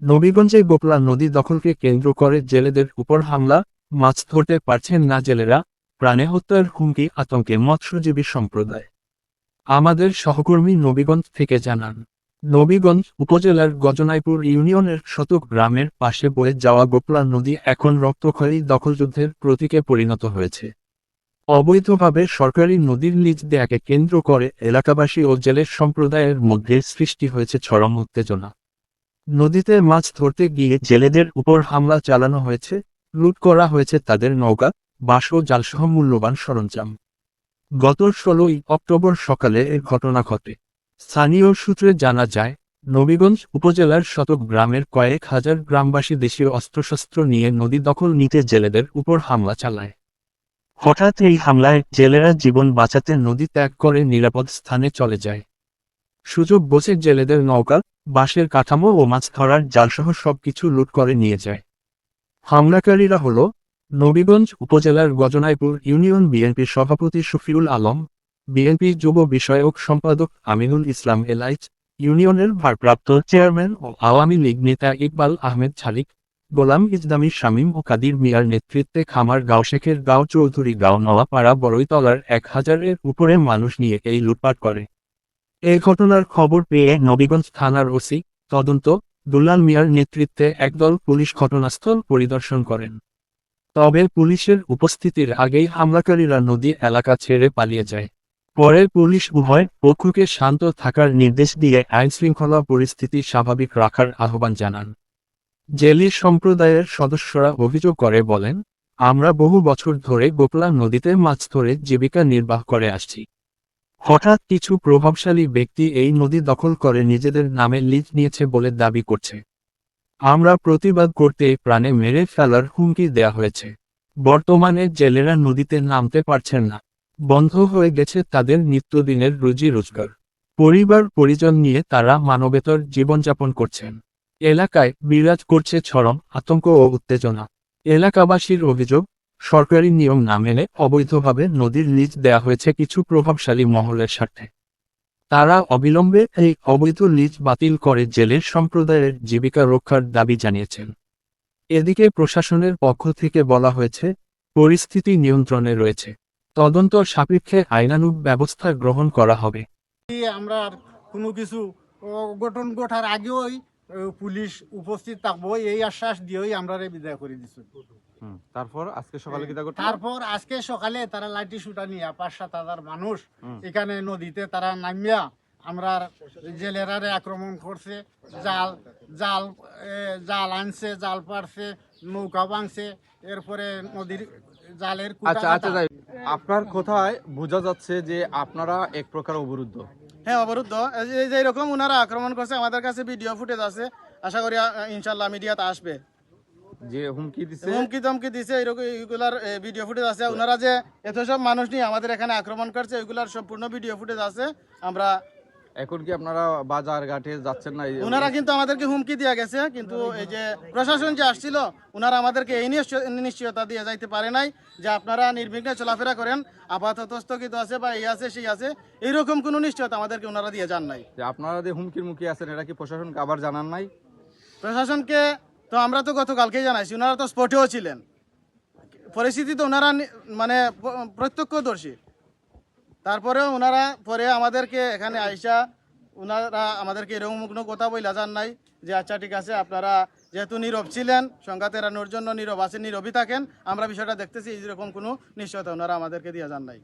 নবীগঞ্জে গোপলা নদী দখলকে কেন্দ্র করে জেলেদের উপর হামলা, মাছ ধরতে পারছেন না জেলেরা, প্রাণে হত্যার হুমকি আতঙ্কে মৎস্যজীবী সম্প্রদায়। আমাদের সহকর্মী নবীগঞ্জ থেকে জানান, নবীগঞ্জ উপজেলার গজনাইপুর ইউনিয়নের শতক গ্রামের পাশে বয়ে যাওয়া গোপলা নদী এখন রক্তক্ষয়ী দখলযুদ্ধের প্রতীকে পরিণত হয়েছে। অবৈধভাবে সরকারি নদীর লিজ দেয়াকে কেন্দ্র করে এলাকাবাসী ও জেলের সম্প্রদায়ের মধ্যে সৃষ্টি হয়েছে চরম উত্তেজনা। নদীতে মাছ ধরতে গিয়ে জেলেদের উপর হামলা চালানো হয়েছে, লুট করা হয়েছে তাদের নৌকা, বাঁশ ও জালসহ মূল্যবান সরঞ্জাম। গত 16ই অক্টোবর সকালে এ ঘটনা ঘটে। স্থানীয় সূত্রে জানা যায়, নবীগঞ্জ উপজেলার শতক গ্রামের কয়েক হাজার গ্রামবাসী দেশীয় অস্ত্রশস্ত্র নিয়ে নদী দখল নিতে জেলেদের উপর হামলা চালায়। হঠাৎ এই হামলায় জেলেরা জীবন বাঁচাতে নদী ত্যাগ করে নিরাপদ স্থানে চলে যায়। সুযোগ বুঝে জেলেদের নৌকা, বাঁশের কাঠামো ও মাছ ধরার জালসহ সবকিছু লুট করে নিয়ে যায়। হামলাকারীরা হল নবীগঞ্জ উপজেলার গজনাইপুর ইউনিয়ন বিএনপির সভাপতি শফিউল আলম, বিএনপি যুব বিষয়ক সম্পাদক আমিনুল ইসলাম এলাইচ, ইউনিয়নের ভারপ্রাপ্ত চেয়ারম্যান ও আওয়ামী লীগ নেতা ইকবাল আহমেদ ছালিক, গোলাম ইসলামী শামীম ও কাদির মিয়ার নেতৃত্বে খামার গাঁও শেখের গাঁও চৌধুরী গাঁও নওয়াপাড়া বড়ইতলার 1000-এর উপরে মানুষ নিয়ে এই লুটপাট করে। এ ঘটনার খবর পেয়ে নবীগঞ্জ থানার ওসি তদন্ত দুলাল মিয়ার নেতৃত্বে একদল পুলিশ ঘটনাস্থল পরিদর্শন করেন। তবে পুলিশের উপস্থিতির আগেই হামলাকারীরা নদী এলাকা ছেড়ে পালিয়ে যায়। পরে পুলিশ উভয় পক্ষকে শান্ত থাকার নির্দেশ দিয়ে আইনশৃঙ্খলা পরিস্থিতি স্বাভাবিক রাখার আহ্বান জানান। জেলি সম্প্রদায়ের সদস্যরা অভিযোগ করে বলেন, আমরা বহু বছর ধরে গোপলা নদীতে মাছ ধরে জীবিকা নির্বাহ করে আসছি। হঠাৎ কিছু প্রভাবশালী ব্যক্তি এই নদী দখল করে নিজেদের নামে লিজ নিয়েছে বলে দাবি করছে। আমরা প্রতিবাদ করতে প্রাণে মেরে ফেলার হুমকি দেয়া হয়েছে। বর্তমানে জেলেরা নদীতে নামতে পারছেন না। বন্ধ হয়ে গেছে তাদের নিত্যদিনের রুজি রোজগার। পরিবার পরিজন নিয়ে তারা মানবেতর জীবনযাপন করছেন। এলাকায় বিরাজ করছে চরম আতঙ্ক ও উত্তেজনা। এলাকাবাসীর অভিযোগ, সরকারি নিয়ম না মেনে অবৈধভাবে নদীর লিজ দেয়া হয়েছে কিছু প্রভাবশালী মহলের স্বার্থে। তারা অবিলম্বে এই অবৈধ লিজ বাতিল করে জেলের সম্প্রদায়ের জীবিকা রক্ষার দাবি জানিয়েছেন। এদিকে প্রশাসনের পক্ষ থেকে বলা হয়েছে, পরিস্থিতি নিয়ন্ত্রণে রয়েছে। তদন্ত সাপেক্ষে আইনানুগ ব্যবস্থা গ্রহণ করা হবে। আমরা আর কোনো কিছু অঘটন ঘটার আগেই পুলিশ উপস্থিত থাকবো এই আশ্বাস দিয়েই আমরা বিদায় করে দিচ্ছি। তারপর আজকে সকালে কি করতে? তারপর আজকে সকালে তারা লাঠি সুটা নিয়ে 5-7 হাজার মানুষ এখানে নদীতে তারা নামিয়া আমরা জেলেরারে আক্রমণ করছে। জাল জাল জাল আনছে, জাল পারছে, নৌকা ভাঙছে, এরপরে নদীর জালের আচ্ছা যাই, আপনার কোথায় বোঝা যাচ্ছে যে আপনারা এক প্রকার অবরুদ্ধ? হ্যাঁ, অবরুদ্ধ। এই যে এরকম ওনারা আক্রমণ করছে, আমাদের কাছে ভিডিও ফুটেজ আছে, আশা করি ইনশাল্লাহ মিডিয়াতে আসবে। যে হুমকি ধমকি দিছে এরকম এইগুলার ভিডিও ফুটেজ আছে। ওনারা যে এত সব মানুষ নিয়ে আমাদের এখানে আক্রমণ করছে ওইগুলার সম্পূর্ণ ভিডিও ফুটেজ আছে। আমরা এখন কি আপনারা বাজার ঘাটে যাচ্ছেন না? ওনারা কিন্তু আমাদেরকে হুমকি দিয়ে গেছে, কিন্তু এই যে প্রশাসন যে আসছিল ওনারা আমাদেরকে এই নিশ্চয়তা দিয়ে যাইতে পারে নাই যে আপনারা নির্বিঘ্নে চলাফেরা করেন, আপাতত স্থগিত আছে বা এই আছে সেই আছে, এইরকম কোনো নিশ্চয়তা আমাদেরকে ওনারা দিয়ে যান নাই। আপনারা যে হুমকির মুখে আছেন এটা কি প্রশাসনকে আবার জানান নাই? প্রশাসনকে তো আমরা তো গতকালকেই জানাইছি, ওনারা তো স্পটেও ছিলেন, পরিস্থিতি তো ওনারা মানে প্রত্যক্ষদর্শী। তারপরেও ওনারা পরে আমাদেরকে এখানে আইসা ওনারা আমাদেরকে এরকম কোনো কথা বইলা যান নাই যে আচ্ছা ঠিক আছে আপনারা যেহেতু নীরব ছিলেন, সংঘাত এড়ানোর জন্য নীরব আছেন, নীরবই থাকেন, আমরা বিষয়টা দেখতেছি, এইরকম কোনো নিশ্চয়তা ওনারা আমাদেরকে দিয়ে যান নাই।